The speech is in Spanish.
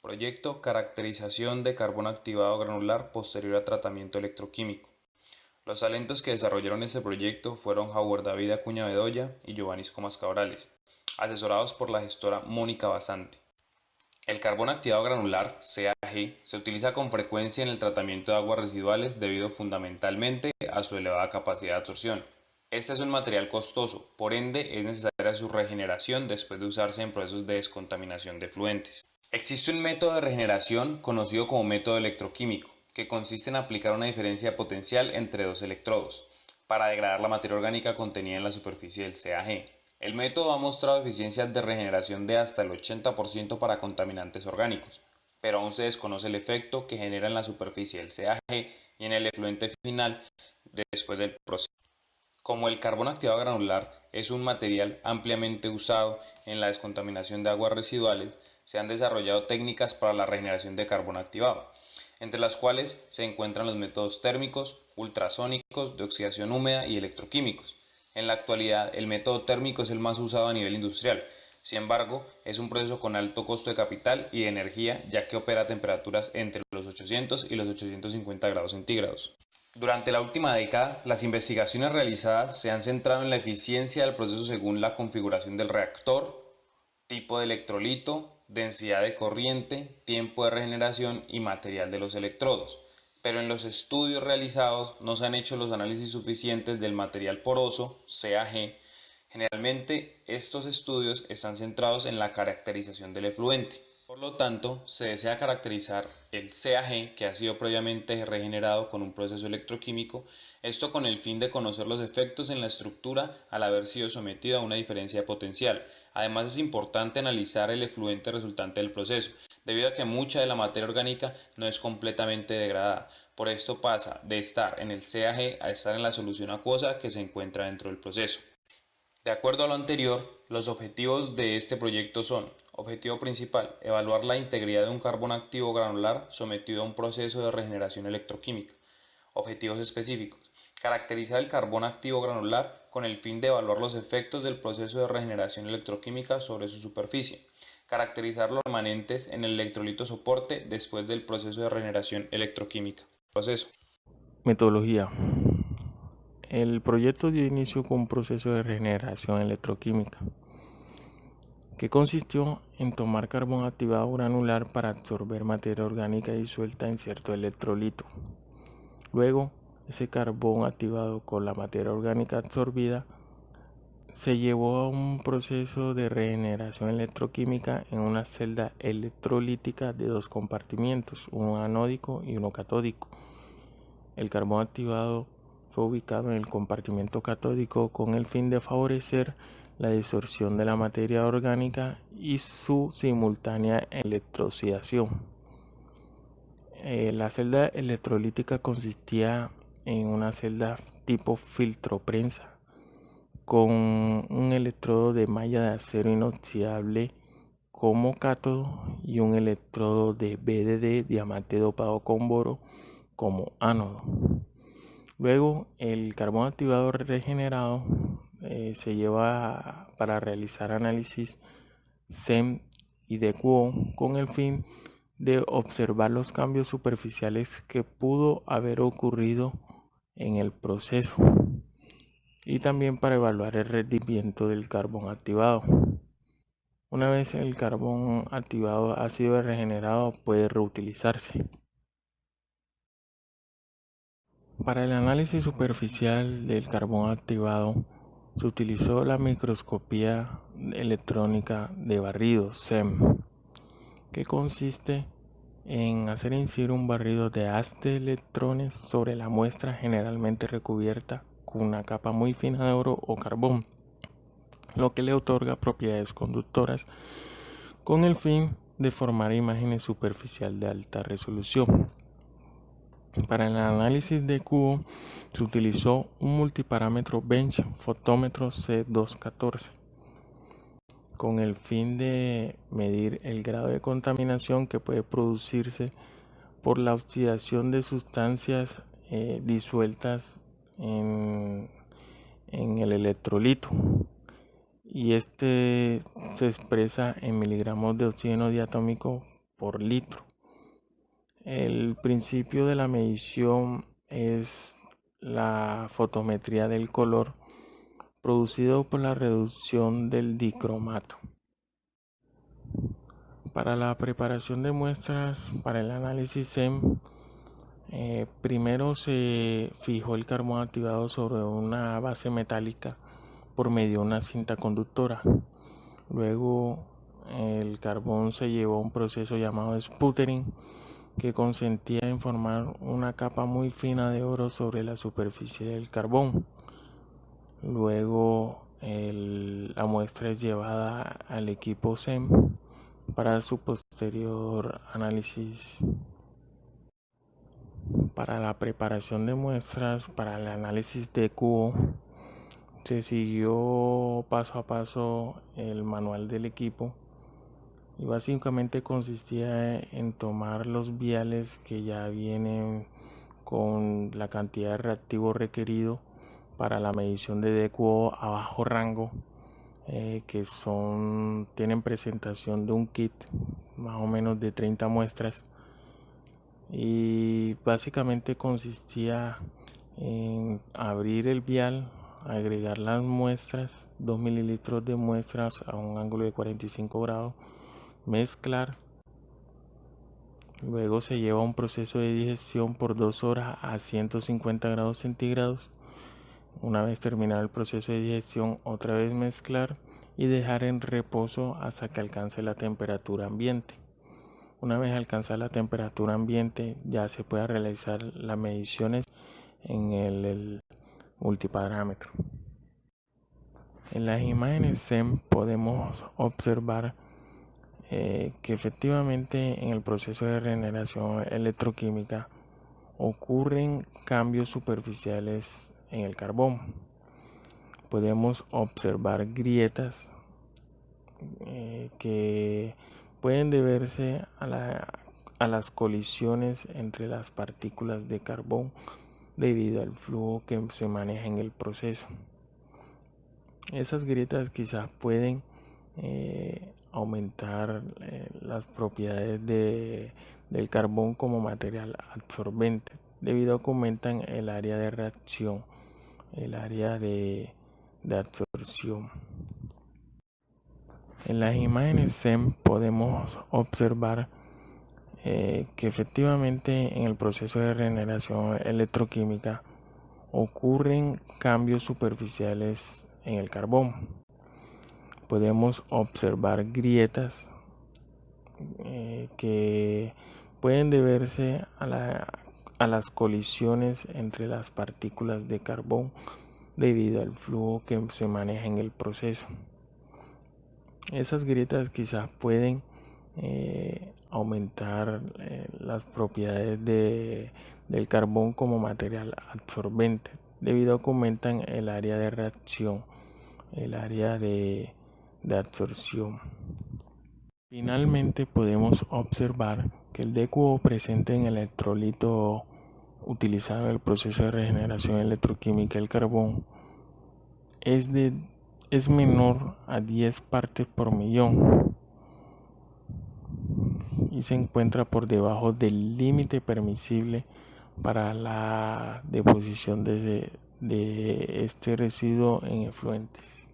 Proyecto Caracterización de carbono activado granular posterior a tratamiento electroquímico. Los talentos que desarrollaron este proyecto fueron Howard David Acuña Bedoya y Giovanni Comas Cabrales, asesorados por la gestora Mónica Basante. El carbón activado granular, CAG, se utiliza con frecuencia en el tratamiento de aguas residuales debido fundamentalmente a su elevada capacidad de absorción. Este es un material costoso, por ende es necesaria su regeneración después de usarse en procesos de descontaminación de fluentes. Existe un método de regeneración conocido como método electroquímico, que consiste en aplicar una diferencia potencial entre dos electrodos para degradar la materia orgánica contenida en la superficie del CAG. El método ha mostrado eficiencias de regeneración de hasta el 80% para contaminantes orgánicos, pero aún se desconoce el efecto que genera en la superficie del CAG y en el efluente final después del proceso. Como el carbón activado granular es un material ampliamente usado en la descontaminación de aguas residuales, se han desarrollado técnicas para la regeneración de carbón activado, entre las cuales se encuentran los métodos térmicos, ultrasónicos, de oxidación húmeda y electroquímicos. En la actualidad, el método térmico es el más usado a nivel industrial. Sin embargo, es un proceso con alto costo de capital y de energía, ya que opera a temperaturas entre los 800 y los 850 grados centígrados. Durante la última década, las investigaciones realizadas se han centrado en la eficiencia del proceso según la configuración del reactor, tipo de electrolito, densidad de corriente, tiempo de regeneración y material de los electrodos. Pero en los estudios realizados no se han hecho los análisis suficientes del material poroso, CAG. Generalmente, estos estudios están centrados en la caracterización del efluente. Por lo tanto, se desea caracterizar el CAG que ha sido previamente regenerado con un proceso electroquímico, esto con el fin de conocer los efectos en la estructura al haber sido sometido a una diferencia potencial. Además, es importante analizar el efluente resultante del proceso, debido a que mucha de la materia orgánica no es completamente degradada. Por esto pasa de estar en el CAG a estar en la solución acuosa que se encuentra dentro del proceso. De acuerdo a lo anterior, los objetivos de este proyecto son: objetivo principal, evaluar la integridad de un carbón activo granular sometido a un proceso de regeneración electroquímica. Objetivos específicos, caracterizar el carbón activo granular con el fin de evaluar los efectos del proceso de regeneración electroquímica sobre su superficie. Caracterizar los remanentes en el electrolito soporte después del proceso de regeneración electroquímica. Proceso. Metodología. El proyecto dio inicio con un proceso de regeneración electroquímica que consistió en tomar carbón activado granular para absorber materia orgánica disuelta en cierto electrolito. Luego, ese carbón activado con la materia orgánica absorbida se llevó a un proceso de regeneración electroquímica en una celda electrolítica de dos compartimientos, uno anódico y uno catódico. El carbón activado fue ubicado en el compartimento catódico con el fin de favorecer la disorción de la materia orgánica y su simultánea electrooxidación. La celda electrolítica consistía en una celda tipo filtro prensa con un electrodo de malla de acero inoxidable como cátodo y un electrodo de BDD diamante dopado con boro como ánodo. Luego el carbón activado regenerado se lleva para realizar análisis SEM y DQO con el fin de observar los cambios superficiales que pudo haber ocurrido en el proceso y también para evaluar el rendimiento del carbón activado. Una vez el carbón activado ha sido regenerado, puede reutilizarse. Para el análisis superficial del carbón activado, se utilizó la microscopía electrónica de barrido SEM, que consiste en hacer incidir un barrido de haz de electrones sobre la muestra generalmente recubierta con una capa muy fina de oro o carbón, lo que le otorga propiedades conductoras con el fin de formar imágenes superficiales de alta resolución. Para el análisis de cubo se utilizó un multiparámetro bench fotómetro C214 con el fin de medir el grado de contaminación que puede producirse por la oxidación de sustancias disueltas en el electrolito, y este se expresa en miligramos de oxígeno diatómico por litro. El principio de la medición es la fotometría del color producido por la reducción del dicromato. Para la preparación de muestras para el análisis SEM, primero se fijó el carbón activado sobre una base metálica por medio de una cinta conductora. Luego el carbón se llevó a un proceso llamado sputtering, que consistía en formar una capa muy fina de oro sobre la superficie del carbón. Luego la muestra es llevada al equipo SEM para su posterior análisis. Para la preparación de muestras para el análisis de cubo se siguió paso a paso el manual del equipo y básicamente consistía en tomar los viales que ya vienen con la cantidad de reactivo requerido para la medición de DQO a bajo rango, que tienen presentación de un kit más o menos de 30 muestras, y básicamente consistía en abrir el vial, agregar las muestras, 2 mililitros de muestras a un ángulo de 45 grados, mezclar. Luego se lleva a un proceso de digestión por 2 horas a 150 grados centígrados. Una vez terminado el proceso de digestión, otra vez mezclar y dejar en reposo hasta que alcance la temperatura ambiente. Una vez alcanzada la temperatura ambiente, ya se puede realizar las mediciones en el multiparámetro. En las imágenes SEM podemos observar que efectivamente en el proceso de regeneración electroquímica ocurren cambios superficiales en el carbón. Podemos observar grietas que pueden deberse a las colisiones entre las partículas de carbón debido al flujo que se maneja en el proceso. Esas grietas quizás pueden aumentar las propiedades del carbón como material absorbente, debido a que aumentan el área de reacción, el área de absorción. En las imágenes SEM podemos observar que efectivamente en el proceso de regeneración electroquímica ocurren cambios superficiales en el carbón. Podemos observar grietas que pueden deberse a las colisiones entre las partículas de carbón debido al flujo que se maneja en el proceso. Esas grietas quizás pueden aumentar las propiedades del carbón como material absorbente, debido a que aumentan el área de reacción, el área de absorción. Finalmente podemos observar que el DQO presente en el electrolito utilizado en el proceso de regeneración electroquímica del carbón es menor a 10 partes por millón y se encuentra por debajo del límite permisible para la deposición de este residuo en efluentes.